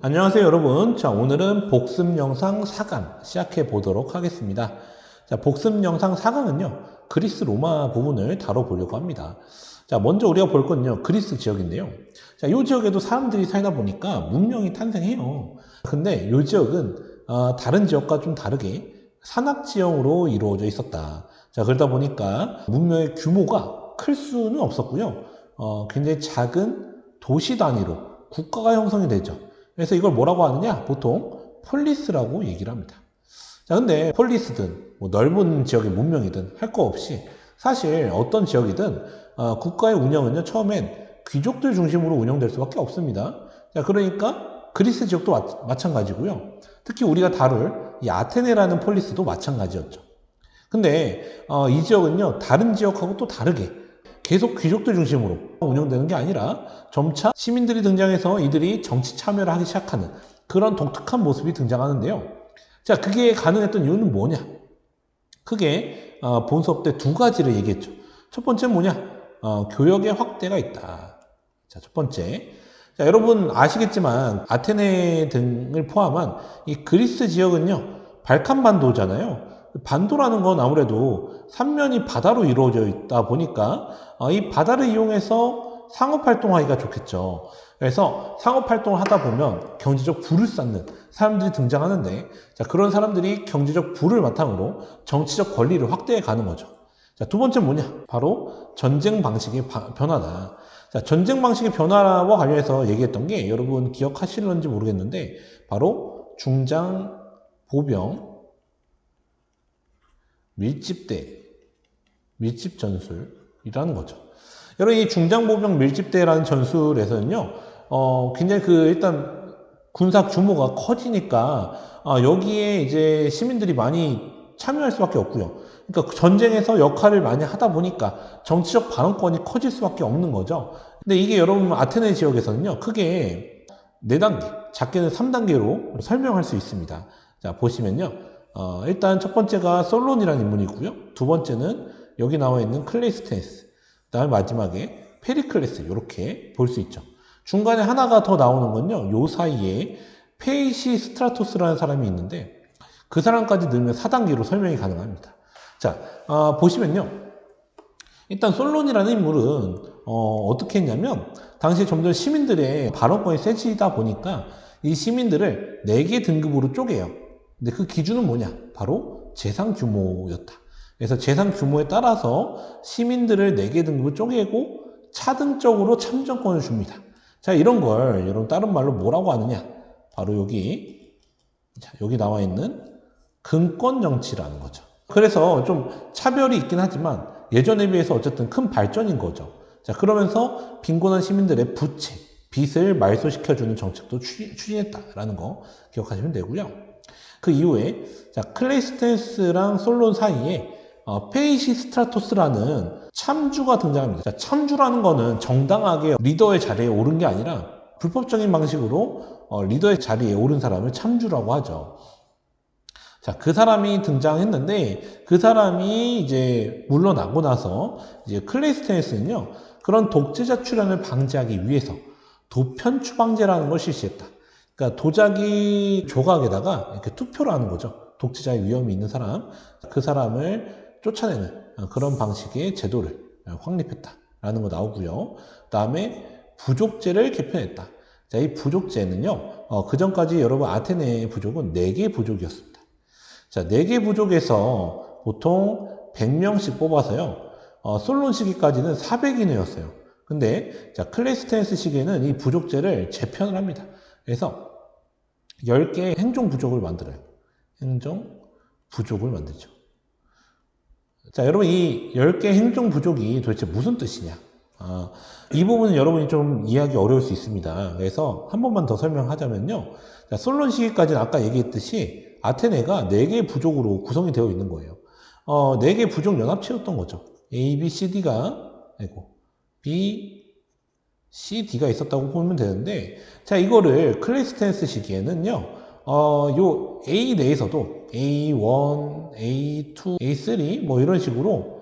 안녕하세요 여러분. 자, 오늘은 복습 영상 4강 시작해 보도록 하겠습니다. 자, 복습 영상 4강은요 그리스 로마 부분을 다뤄보려고 합니다. 자, 먼저 우리가 볼 건요 그리스 지역인데요. 자, 이 지역에도 사람들이 살다 보니까 문명이 탄생해요. 근데 이 지역은 다른 지역과 좀 다르게 산악지형으로 이루어져 있었다. 자, 그러다 보니까 문명의 규모가 클 수는 없었고요. 굉장히 작은 도시 단위로 국가가 형성이 되죠. 그래서 이걸 뭐라고 하느냐? 보통 폴리스라고 얘기를 합니다. 자, 근데 폴리스든 뭐 넓은 지역의 문명이든 할 거 없이 사실 어떤 지역이든 국가의 운영은요 처음엔 귀족들 중심으로 운영될 수밖에 없습니다. 자, 그러니까 그리스 지역도 마찬가지고요. 특히 우리가 다룰 이 아테네라는 폴리스도 마찬가지였죠. 근데 이 지역은요 다른 지역하고 또 다르게 계속 귀족들 중심으로 운영되는 게 아니라 점차 시민들이 등장해서 이들이 정치 참여를 하기 시작하는 그런 독특한 모습이 등장하는데요. 자, 그게 가능했던 이유는 뭐냐? 크게 본 수업 때 두 가지를 얘기했죠. 첫 번째는 뭐냐? 교역의 확대가 있다. 자, 첫 번째. 자, 여러분 아시겠지만 아테네 등을 포함한 이 그리스 지역은요 발칸반도잖아요. 반도라는 건 아무래도 삼면이 바다로 이루어져 있다 보니까 이 바다를 이용해서 상업활동하기가 좋겠죠. 그래서 상업활동을 하다 보면 경제적 부를 쌓는 사람들이 등장하는데, 자, 그런 사람들이 경제적 부를 바탕으로 정치적 권리를 확대해 가는 거죠. 자, 두 번째는 뭐냐? 바로 전쟁 방식의 변화다. 자, 전쟁 방식의 변화와 관련해서 얘기했던 게 여러분 기억하실런지 모르겠는데 바로 중장 보병 밀집 전술이라는 거죠. 여러분, 이 중장보병 밀집대라는 전술에서는요, 굉장히 일단 군사 규모가 커지니까, 여기에 이제 시민들이 많이 참여할 수밖에 없고요. 그러니까 전쟁에서 역할을 많이 하다 보니까 정치적 발언권이 커질 수밖에 없는 거죠. 근데 이게 여러분 아테네 지역에서는요, 크게 4단계, 작게는 3단계로 설명할 수 있습니다. 자, 보시면요. 일단 첫 번째가 솔론이라는 인물이고요. 두 번째는 여기 나와 있는 클레이스텐스, 그 다음에 마지막에 페리클레스, 이렇게 볼 수 있죠. 중간에 하나가 더 나오는 건요, 요 사이에 페이시 스트라토스라는 사람이 있는데 그 사람까지 넣으면 4단계로 설명이 가능합니다. 자, 보시면요. 일단 솔론이라는 인물은 어떻게 했냐면 당시 점점 시민들의 발언권이 세지다 보니까 이 시민들을 4개 등급으로 쪼개요. 근데 그 기준은 뭐냐? 바로 재산 규모였다. 그래서 재산 규모에 따라서 시민들을 4개 등급을 쪼개고 차등적으로 참정권을 줍니다. 자, 이런 걸 여러분 다른 말로 뭐라고 하느냐? 바로 여기 나와 있는 금권 정치라는 거죠. 그래서 좀 차별이 있긴 하지만 예전에 비해서 어쨌든 큰 발전인 거죠. 자, 그러면서 빈곤한 시민들의 부채, 빚을 말소시켜주는 정책도 추진했다라는 거 기억하시면 되고요. 그 이후에 자, 클레이스텐스랑 솔론 사이에 페이시 스트라토스라는 참주가 등장합니다. 자, 참주라는 거는 정당하게 리더의 자리에 오른 게 아니라 불법적인 방식으로 리더의 자리에 오른 사람을 참주라고 하죠. 자, 그 사람이 등장했는데 그 사람이 이제 물러나고 나서 이제 클레이스텐스는요 그런 독재자 출현을 방지하기 위해서 도편 추방제라는 걸 실시했다. 그러니까 도자기 조각에다가 이렇게 투표를 하는 거죠. 독재자의 위험이 있는 사람, 그 사람을 쫓아내는 그런 방식의 제도를 확립했다라는 거 나오고요. 그 다음에 부족제를 개편했다. 자, 이 부족제는요, 그 전까지 여러분 아테네 부족은 4개 부족이었습니다. 자, 4개 부족에서 보통 100명씩 뽑아서요, 솔론 시기까지는 400인이었어요. 근데, 자, 클레이스텐스 시기에는 이 부족제를 재편을 합니다. 그래서 10개의 행정부족을 만들어요. 행정부족을 만들죠. 자, 여러분 이 10개 행정부족이 도대체 무슨 뜻이냐? 이 부분은 여러분이 좀 이해하기 어려울 수 있습니다. 그래서 한 번만 더 설명하자면요. 자, 솔론 시기까지는 아까 얘기했듯이 아테네가 4개의 부족으로 구성이 되어 있는 거예요. 4개의 부족 연합체였던 거죠. A, B, C, D가 아이고 B, C, D가 있었다고 보면 되는데, 자, 이거를 클레이스텐스 시기에는요, 요 A 내에서도 A1, A2, A3 뭐 이런 식으로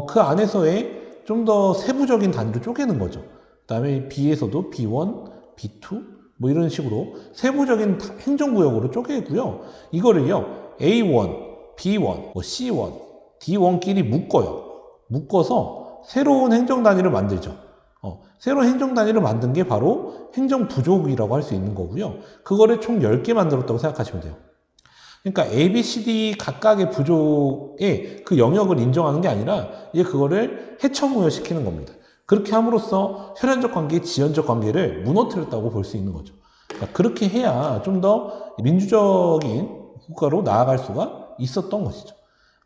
그 안에서의 좀 더 세부적인 단위로 쪼개는 거죠. 그다음에 B에서도 B1, B2 뭐 이런 식으로 세부적인 행정구역으로 쪼개고요. 이거를요 A1, B1, 뭐 C1, D1끼리 묶어서 새로운 행정단위를 만들죠. 새로운 행정단위를 만든 게 바로 행정부족이라고 할 수 있는 거고요. 그거를 총 10개 만들었다고 생각하시면 돼요. 그러니까 A, B, C, D 각각의 부족의 그 영역을 인정하는 게 아니라 이제 그거를 해처무효시키는 겁니다. 그렇게 함으로써 혈연적 관계, 지연적 관계를 무너뜨렸다고 볼 수 있는 거죠. 그러니까 그렇게 해야 좀 더 민주적인 국가로 나아갈 수가 있었던 것이죠.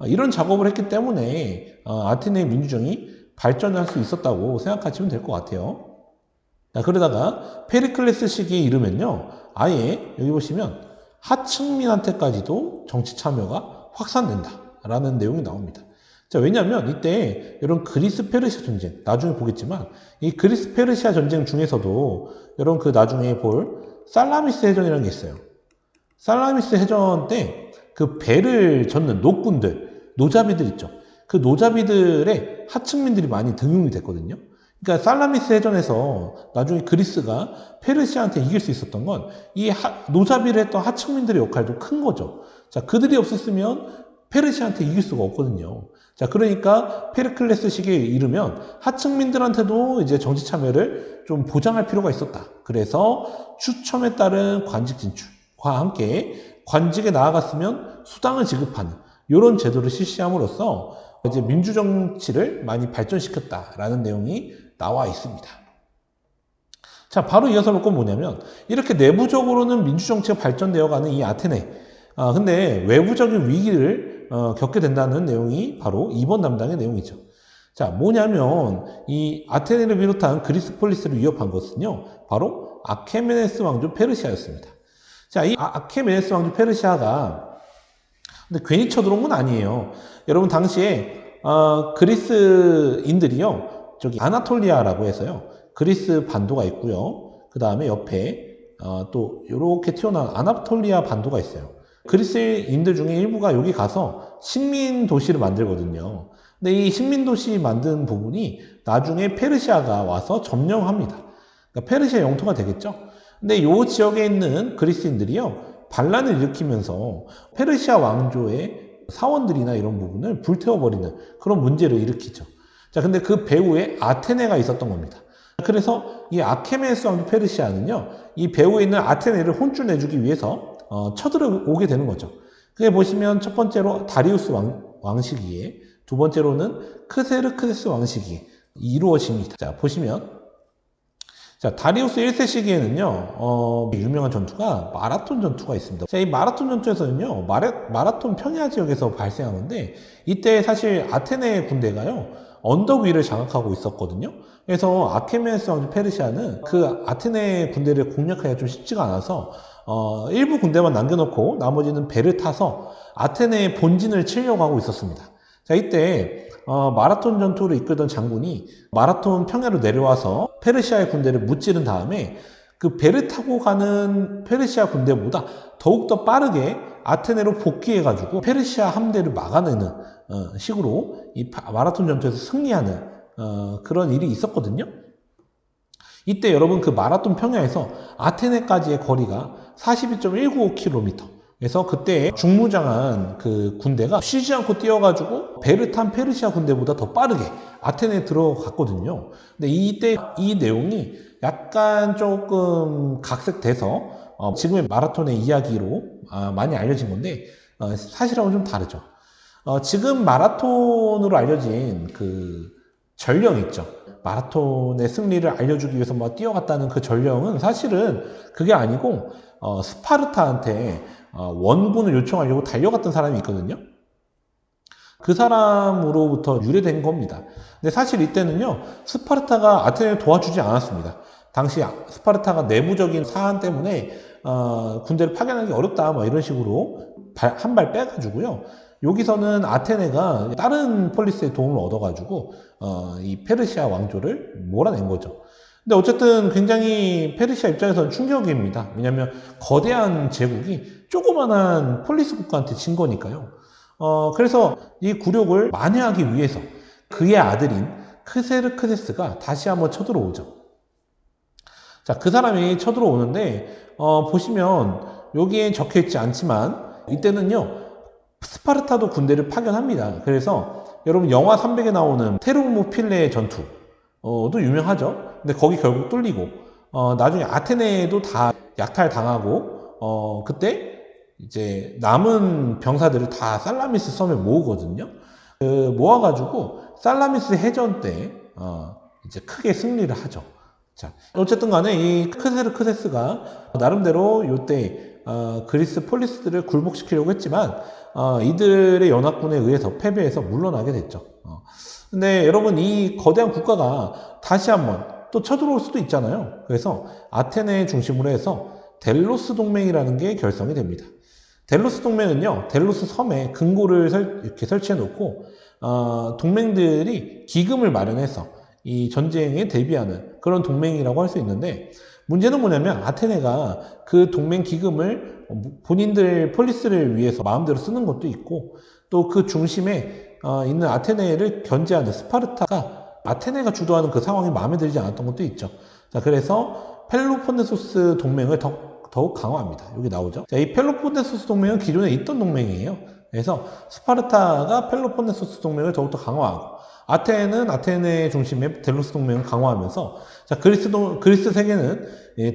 이런 작업을 했기 때문에 아테네 민주정이 발전할 수 있었다고 생각하시면 될 것 같아요. 그러다가 페리클레스 시기에 이르면요, 아예 여기 보시면 하층민한테까지도 정치 참여가 확산된다 라는 내용이 나옵니다. 자, 왜냐하면 이때 이런 그리스 페르시아 전쟁, 나중에 보겠지만 이 그리스 페르시아 전쟁 중에서도 여러분 그 나중에 볼 살라미스 해전이라는 게 있어요. 살라미스 해전 때 그 배를 젓는 노꾼들, 노자비들 있죠. 그 노자비들의 하층민들이 많이 등용이 됐거든요. 그러니까 살라미스 해전에서 나중에 그리스가 페르시아한테 이길 수 있었던 건 이 노자비를 했던 하층민들의 역할도 큰 거죠. 자, 그들이 없었으면 페르시아한테 이길 수가 없거든요. 자, 그러니까 페르클레스 시기에 이르면 하층민들한테도 이제 정치 참여를 좀 보장할 필요가 있었다. 그래서 추첨에 따른 관직 진출과 함께 관직에 나아갔으면 수당을 지급하는 이런 제도를 실시함으로써 이제 민주정치를 많이 발전시켰다라는 내용이 나와 있습니다. 자, 바로 이어서 볼 건 뭐냐면 이렇게 내부적으로는 민주정치가 발전되어가는 이 아테네. 근데 외부적인 위기를 겪게 된다는 내용이 바로 2번 담당의 내용이죠. 자, 뭐냐면 이 아테네를 비롯한 그리스 폴리스를 위협한 것은요, 바로 아케메네스 왕조 페르시아였습니다. 자, 이 아케메네스 왕조 페르시아가 근데 괜히 쳐들어온 건 아니에요. 여러분 당시에 그리스인들이요, 저기 아나톨리아라고 해서요, 그리스 반도가 있고요. 그 다음에 옆에 또 이렇게 튀어나온 아나톨리아 반도가 있어요. 그리스인들 중에 일부가 여기 가서 식민 도시를 만들거든요. 근데 이 식민 도시 만든 부분이 나중에 페르시아가 와서 점령합니다. 그러니까 페르시아 영토가 되겠죠. 근데 이 지역에 있는 그리스인들이요, 반란을 일으키면서 페르시아 왕조의 사원들이나 이런 부분을 불태워버리는 그런 문제를 일으키죠. 자, 근데 그 배후에 아테네가 있었던 겁니다. 그래서 이 아케메네스 왕조 페르시아는요, 이 배후에 있는 아테네를 혼쭐내주기 위해서 쳐들어오게 되는 거죠. 그게 보시면 첫 번째로 다리우스 왕시기에, 두 번째로는 크세르크세스 왕시기에 이루어집니다. 자, 보시면 자, 다리우스 1세 시기에는요, 유명한 전투가 마라톤 전투가 있습니다. 자, 이 마라톤 전투에서는요, 마라톤 평야 지역에서 발생하는데, 이때 사실 아테네 군대가요, 언덕 위를 장악하고 있었거든요. 그래서 아케메네스 왕조 페르시아는 그 아테네 군대를 공략하기가 좀 쉽지가 않아서, 일부 군대만 남겨놓고 나머지는 배를 타서 아테네의 본진을 치려고 하고 있었습니다. 자, 이때 마라톤 전투를 이끌던 장군이 마라톤 평야로 내려와서 페르시아의 군대를 무찌른 다음에 그 배를 타고 가는 페르시아 군대보다 더욱더 빠르게 아테네로 복귀해가지고 페르시아 함대를 막아내는 식으로 이 마라톤 전투에서 승리하는 그런 일이 있었거든요. 이때 여러분 그 마라톤 평야에서 아테네까지의 거리가 42.195km. 그래서 그때 중무장한 그 군대가 쉬지 않고 뛰어가지고 배를 탄 페르시아 군대보다 더 빠르게 아테네에 들어갔거든요. 근데 이때 이 내용이 약간 조금 각색돼서 지금의 마라톤의 이야기로 많이 알려진 건데 사실하고는 좀 다르죠. 지금 마라톤으로 알려진 그 전령 있죠. 마라톤의 승리를 알려주기 위해서 막 뛰어갔다는 그 전령은 사실은 그게 아니고 스파르타한테 원군을 요청하려고 달려갔던 사람이 있거든요. 그 사람으로부터 유래된 겁니다. 근데 사실 이때는요, 스파르타가 아테네를 도와주지 않았습니다. 당시 스파르타가 내부적인 사안 때문에 군대를 파견하기 어렵다 뭐 이런 식으로 한 발 빼가지고요, 여기서는 아테네가 다른 폴리스의 도움을 얻어가지고 이 페르시아 왕조를 몰아낸 거죠. 근데 어쨌든 굉장히 페르시아 입장에서는 충격입니다. 왜냐하면 거대한 제국이 조그만한 폴리스 국가한테 진 거니까요. 그래서 이 굴욕을 만회하기 위해서 그의 아들인 크세르크세스가 다시 한번 쳐들어오죠. 자, 그 사람이 쳐들어오는데, 보시면 여기에 적혀 있지 않지만, 이때는요, 스파르타도 군대를 파견합니다. 그래서 여러분 영화 300에 나오는 테르모필레 전투도 유명하죠. 근데 거기 결국 뚫리고, 나중에 아테네도 다 약탈당하고, 그때 이제 남은 병사들을 다 살라미스 섬에 모으거든요. 모아가지고 살라미스 해전 때 이제 크게 승리를 하죠. 자, 어쨌든 간에 이 크세르크세스가 나름대로 이때 그리스 폴리스들을 굴복시키려고 했지만 이들의 연합군에 의해서 패배해서 물러나게 됐죠. 근데 여러분 이 거대한 국가가 다시 한번 또 쳐들어올 수도 있잖아요. 그래서 아테네 중심으로 해서 델로스 동맹이라는 게 결성이 됩니다. 델로스 동맹은요, 델로스 섬에 금고를 이렇게 설치해 놓고, 동맹들이 기금을 마련해서 이 전쟁에 대비하는 그런 동맹이라고 할 수 있는데, 문제는 뭐냐면 아테네가 그 동맹 기금을 본인들 폴리스를 위해서 마음대로 쓰는 것도 있고, 또 그 중심에 있는 아테네를 견제하는 스파르타가 아테네가 주도하는 그 상황이 마음에 들지 않았던 것도 있죠. 자, 그래서 펠로폰네소스 동맹을 더욱 강화합니다. 여기 나오죠. 자, 이 펠로폰네소스 동맹은 기존에 있던 동맹이에요. 그래서 스파르타가 펠로폰네소스 동맹을 더욱더 강화하고 아테네는 아테네 중심의 델로스 동맹을 강화하면서 자, 그리스 세계는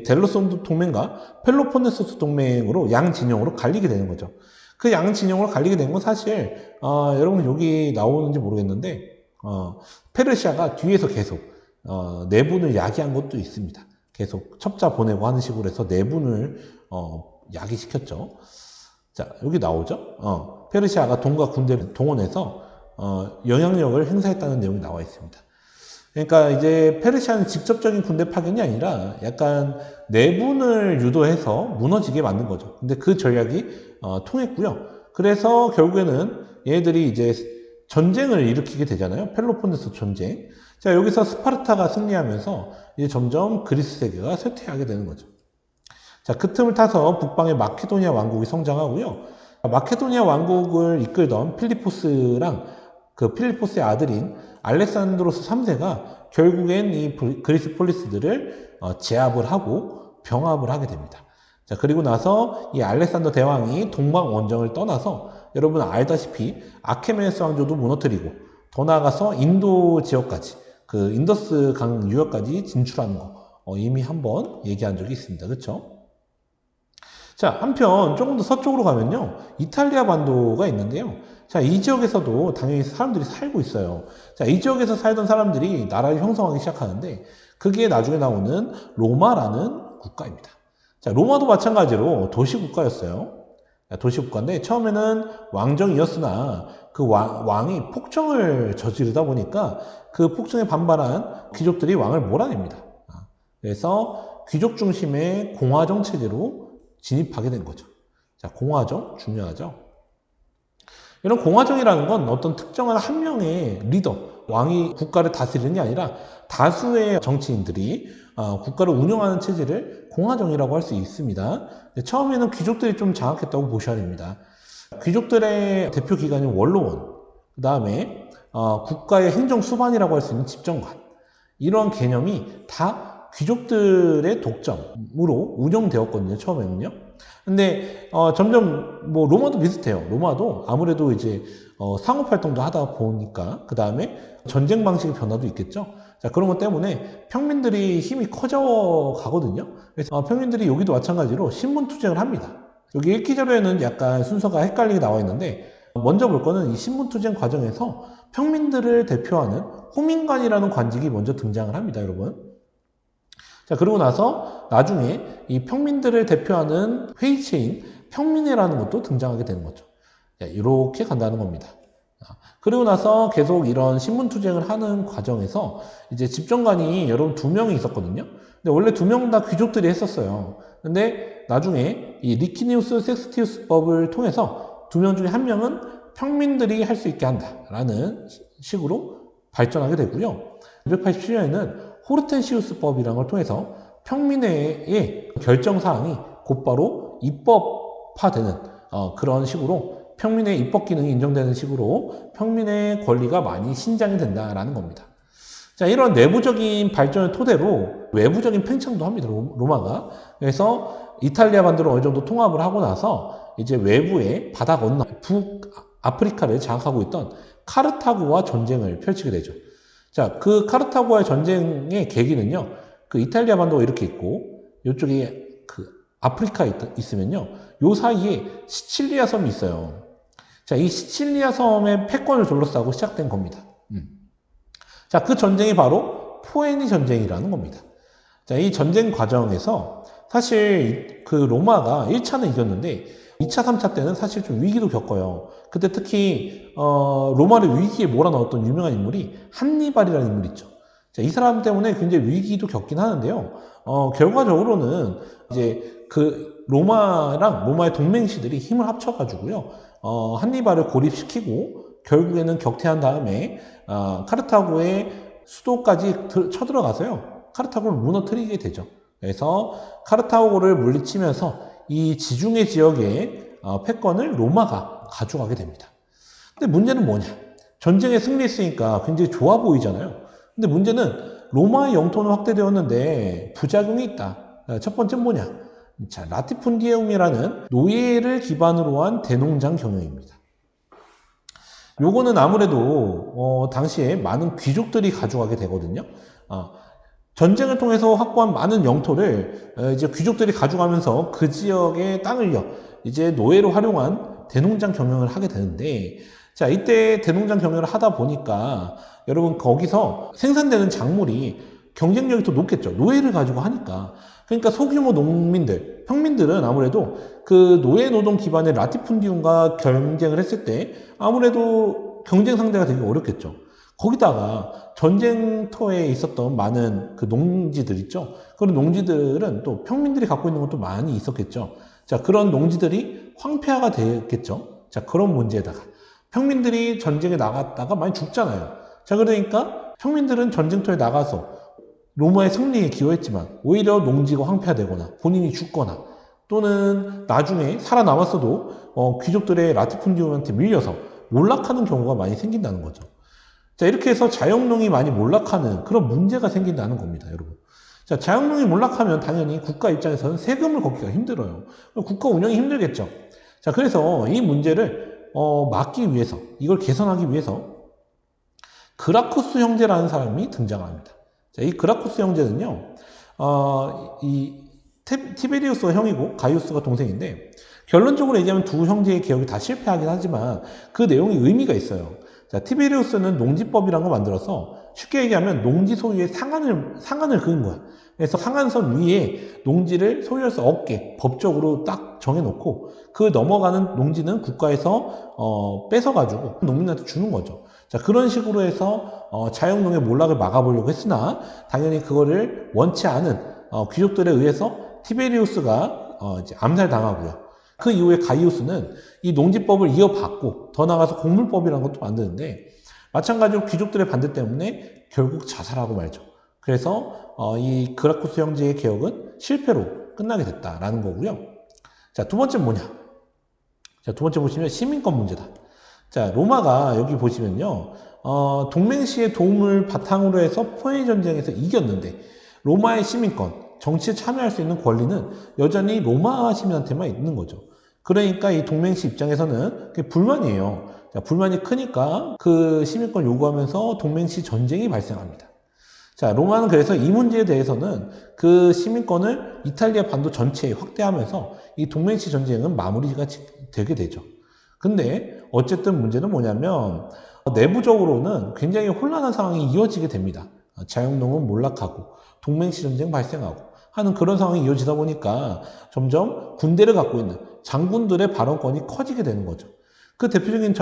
델로스 동맹과 펠로폰네소스 동맹으로 양 진영으로 갈리게 되는 거죠. 그 양 진영으로 갈리게 된 건 사실 여러분 여기 나오는지 모르겠는데 페르시아가 뒤에서 계속 내분을 야기한 것도 있습니다. 계속 첩자 보내고 하는 식으로 해서 내분을 야기시켰죠. 자, 여기 나오죠. 페르시아가 동과 군대를 동원해서 영향력을 행사했다는 내용이 나와 있습니다. 그러니까 이제 페르시아는 직접적인 군대 파견이 아니라 약간 내분을 유도해서 무너지게 만든 거죠. 근데 그 전략이 통했고요. 그래서 결국에는 얘네들이 이제 전쟁을 일으키게 되잖아요. 펠로폰네소 전쟁. 자, 여기서 스파르타가 승리하면서 이제 점점 그리스 세계가 쇠퇴하게 되는 거죠. 자, 그 틈을 타서 북방의 마케도니아 왕국이 성장하고요. 마케도니아 왕국을 이끌던 필리포스랑 그 필리포스의 아들인 알렉산드로스 3세가 결국엔 이 그리스 폴리스들을 제압을 하고 병합을 하게 됩니다. 자, 그리고 나서 이 알렉산더 대왕이 동방 원정을 떠나서 여러분 알다시피 아케메네스 왕조도 무너뜨리고 더 나아가서 인도 지역까지 그 인더스 강 유역까지 진출하는 거 이미 한번 얘기한 적이 있습니다. 그렇죠? 자, 한편 조금 더 서쪽으로 가면요. 이탈리아 반도가 있는데요. 자, 이 지역에서도 당연히 사람들이 살고 있어요. 자, 이 지역에서 살던 사람들이 나라를 형성하기 시작하는데 그게 나중에 나오는 로마라는 국가입니다. 자, 로마도 마찬가지로 도시국가였어요. 도시국가인데 처음에는 왕정이었으나 그 왕이 폭정을 저지르다 보니까 그 폭정에 반발한 귀족들이 왕을 몰아냅니다. 그래서 귀족 중심의 공화정 체제로 진입하게 된 거죠. 자, 공화정 중요하죠. 이런 공화정이라는 건 어떤 특정한 한 명의 리더, 왕이 국가를 다스리는 게 아니라 다수의 정치인들이 국가를 운영하는 체제를 공화정이라고 할 수 있습니다. 처음에는 귀족들이 좀 장악했다고 보셔야 됩니다. 귀족들의 대표 기관이 원로원, 그 다음에 국가의 행정 수반이라고 할 수 있는 집정관, 이러한 개념이 다 귀족들의 독점으로 운영되었거든요. 처음에는요. 근데 점점 뭐 로마도 비슷해요. 로마도 아무래도 이제 상업 활동도 하다 보니까 그 다음에 전쟁 방식의 변화도 있겠죠. 자, 그런 것 때문에 평민들이 힘이 커져 가거든요. 그래서 평민들이 여기도 마찬가지로 신분 투쟁을 합니다. 여기 읽기 자료에는 약간 순서가 헷갈리게 나와 있는데 먼저 볼 거는 이 신분 투쟁 과정에서 평민들을 대표하는 호민관이라는 관직이 먼저 등장을 합니다, 여러분. 자, 그러고 나서 나중에 이 평민들을 대표하는 회의체인 평민회라는 것도 등장하게 되는 거죠. 자, 이렇게 간다는 겁니다. 그리고 나서 계속 이런 신분투쟁을 하는 과정에서 이제 집정관이 여러분 2명이 있었거든요. 근데 원래 2명 다 귀족들이 했었어요. 근데 나중에 이 리키니우스 섹스티우스법을 통해서 2명 중에 1명은 평민들이 할 수 있게 한다라는 식으로 발전하게 되고요. 287년에는 호르텐시우스법이라는 걸 통해서 평민회의 결정사항이 곧바로 입법화되는 그런 식으로 평민의 입법 기능이 인정되는 식으로 평민의 권리가 많이 신장이 된다라는 겁니다. 자, 이런 내부적인 발전을 토대로 외부적인 팽창도 합니다. 로마가. 그래서 이탈리아 반도를 어느 정도 통합을 하고 나서 이제 외부의 바다 건너 북아프리카를 장악하고 있던 카르타고와 전쟁을 펼치게 되죠. 자, 그 카르타고와의 전쟁의 계기는요, 그 이탈리아 반도가 이렇게 있고, 이쪽에 그 아프리카에 있으면요, 요 사이에 시칠리아 섬이 있어요. 자, 이 시칠리아 섬의 패권을 둘러싸고 시작된 겁니다. 자, 그 전쟁이 바로 포에니 전쟁이라는 겁니다. 자, 이 전쟁 과정에서 사실 그 로마가 1차는 이겼는데 2차, 3차 때는 사실 좀 위기도 겪어요. 그때 특히 로마를 위기에 몰아넣었던 유명한 인물이 한니발이라는 인물이 있죠. 자, 이 사람 때문에 굉장히 위기도 겪긴 하는데요. 결과적으로는 이제 그 로마랑 로마의 동맹시들이 힘을 합쳐가지고요. 한니발을 고립시키고 결국에는 격퇴한 다음에 카르타고의 수도까지 쳐들어가서요. 카르타고를 무너뜨리게 되죠. 그래서 카르타고를 물리치면서 이 지중해 지역의 패권을 로마가 가져가게 됩니다. 근데 문제는 뭐냐? 전쟁에 승리했으니까 굉장히 좋아 보이잖아요. 근데 문제는 로마의 영토는 확대되었는데 부작용이 있다. 첫 번째 뭐냐? 자, 라티푼디움이라는 노예를 기반으로 한 대농장 경영입니다. 요거는 아무래도 당시에 많은 귀족들이 가져가게 되거든요. 전쟁을 통해서 확보한 많은 영토를 이제 귀족들이 가져가면서 그 지역의 땅을요, 이제 노예로 활용한 대농장 경영을 하게 되는데, 자, 이때 대농장 경영을 하다 보니까 여러분 거기서 생산되는 작물이 경쟁력이 더 높겠죠. 노예를 가지고 하니까. 그러니까 소규모 농민들, 평민들은 아무래도 그 노예 노동 기반의 라티푼디움과 경쟁을 했을 때 아무래도 경쟁 상대가 되게 어렵겠죠. 거기다가 전쟁터에 있었던 많은 그 농지들 있죠. 그런 농지들은 또 평민들이 갖고 있는 것도 많이 있었겠죠. 자, 그런 농지들이 황폐화가 됐겠죠. 자, 그런 문제에다가 평민들이 전쟁에 나갔다가 많이 죽잖아요. 자, 그러니까 평민들은 전쟁터에 나가서 로마의 승리에 기여했지만 오히려 농지가 황폐화되거나 본인이 죽거나 또는 나중에 살아남았어도 귀족들의 라티푼디움한테 밀려서 몰락하는 경우가 많이 생긴다는 거죠. 자, 이렇게 해서 자영농이 많이 몰락하는 그런 문제가 생긴다는 겁니다, 여러분. 자, 자영농이 몰락하면 당연히 국가 입장에서는 세금을 걷기가 힘들어요. 국가 운영이 힘들겠죠. 자, 그래서 이 문제를 막기 위해서, 이걸 개선하기 위해서 그라쿠스 형제라는 사람이 등장합니다. 자, 이 그라쿠스 형제는요, 이 티베리우스가 형이고 가이우스가 동생인데, 결론적으로 얘기하면 두 형제의 개혁이 다 실패하긴 하지만 그 내용이 의미가 있어요. 자, 티베리우스는 농지법이라는 걸 만들어서 쉽게 얘기하면 농지 소유의 상한을 그은 거야. 그래서 상한선 위에 농지를 소유할 수 없게 법적으로 딱 정해놓고 그 넘어가는 농지는 국가에서 뺏어가지고 농민한테 주는 거죠. 자, 그런 식으로 해서 자영농의 몰락을 막아보려고 했으나 당연히 그거를 원치 않은 귀족들에 의해서 티베리우스가 이제 암살당하고요. 그 이후에 가이우스는 이 농지법을 이어받고 더 나아가서 공물법이라는 것도 만드는데 마찬가지로 귀족들의 반대 때문에 결국 자살하고 말죠. 그래서 이 그라쿠스 형제의 개혁은 실패로 끝나게 됐다라는 거고요. 자, 두 번째 뭐냐? 자, 두 번째 보시면 시민권 문제다. 자, 로마가 여기 보시면요, 동맹시의 도움을 바탕으로 해서 포에니 전쟁에서 이겼는데 로마의 시민권, 정치에 참여할 수 있는 권리는 여전히 로마 시민한테만 있는 거죠. 그러니까 이 동맹시 입장에서는 그게 불만이에요. 자, 불만이 크니까 그 시민권 요구하면서 동맹시 전쟁이 발생합니다. 자, 로마는 그래서 이 문제에 대해서는 그 시민권을 이탈리아 반도 전체에 확대하면서 이 동맹시 전쟁은 마무리가 되게 되죠. 근데 어쨌든 문제는 뭐냐면 내부적으로는 굉장히 혼란한 상황이 이어지게 됩니다. 자영농은 몰락하고 동맹시 전쟁 발생하고 하는 그런 상황이 이어지다 보니까 점점 군대를 갖고 있는 장군들의 발언권이 커지게 되는 거죠. 그 대표적인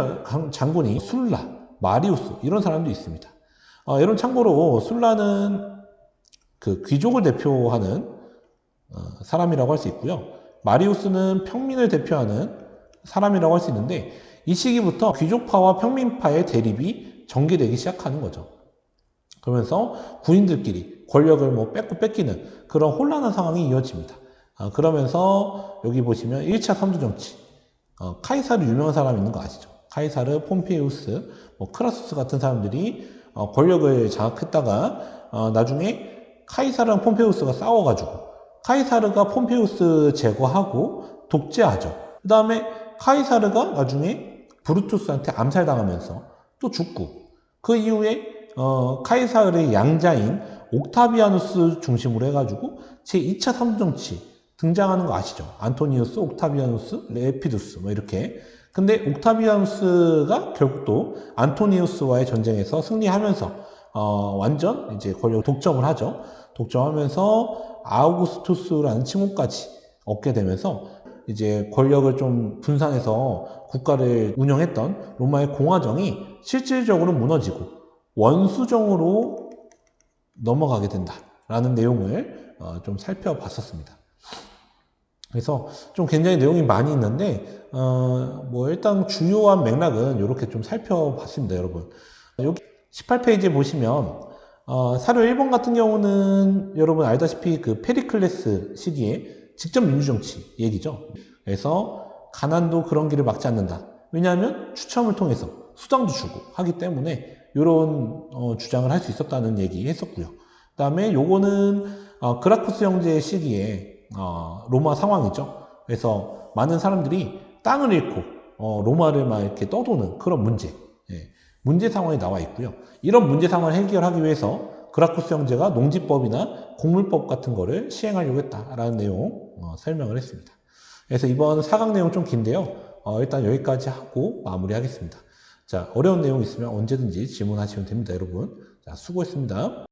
장군이 술라, 마리우스 이런 사람도 있습니다. 여러분 참고로 술라는 그 귀족을 대표하는 사람이라고 할 수 있고요. 마리우스는 평민을 대표하는 사람이라고 할 수 있는데 이 시기부터 귀족파와 평민파의 대립이 전개되기 시작하는 거죠. 그러면서 군인들끼리 권력을 뭐 뺏기는 그런 혼란한 상황이 이어집니다. 그러면서 여기 보시면 1차 선두정치, 카이사르 유명한 사람 있는 거 아시죠? 카이사르, 폼페이우스, 크라수스 같은 사람들이 권력을 장악했다가 나중에 카이사르랑 폼페우스가 싸워가지고 카이사르가 폼페우스 제거하고 독재하죠. 그 다음에 카이사르가 나중에 브루투스한테 암살당하면서 또 죽고 그 이후에 카이사르의 양자인 옥타비아누스 중심으로 해가지고 제2차 삼정치 등장하는 거 아시죠? 안토니우스, 옥타비아누스, 레피두스 뭐 이렇게. 근데 옥타비아누스가 결국 또 안토니우스와의 전쟁에서 승리하면서 완전 이제 권력 독점을 하죠. 독점하면서 아우구스투스라는 칭호까지 얻게 되면서 이제 권력을 좀 분산해서 국가를 운영했던 로마의 공화정이 실질적으로 무너지고 원수정으로 넘어가게 된다라는 내용을 좀 살펴봤었습니다. 그래서 좀 굉장히 내용이 많이 있는데 뭐 일단 주요한 맥락은 이렇게 좀 살펴봤습니다, 여러분. 여기 18페이지에 보시면 사료 1번 같은 경우는 여러분 알다시피 그 페리클레스 시기에 직접 민주정치 얘기죠. 그래서 가난도 그런 길을 막지 않는다. 왜냐하면 추첨을 통해서 수당도 주고 하기 때문에 이런 주장을 할 수 있었다는 얘기 했었고요. 그 다음에 요거는 그라쿠스 형제의 시기에 로마 상황이죠. 그래서 많은 사람들이 땅을 잃고 로마를 막 이렇게 떠도는 그런 문제, 문제 상황이 나와 있고요. 이런 문제 상황을 해결하기 위해서 그라쿠스 형제가 농지법이나 곡물법 같은 거를 시행하려고 했다라는 내용 설명을 했습니다. 그래서 이번 4강 내용 좀 긴데요. 일단 여기까지 하고 마무리하겠습니다. 자, 어려운 내용 있으면 언제든지 질문하시면 됩니다, 여러분. 자, 수고했습니다.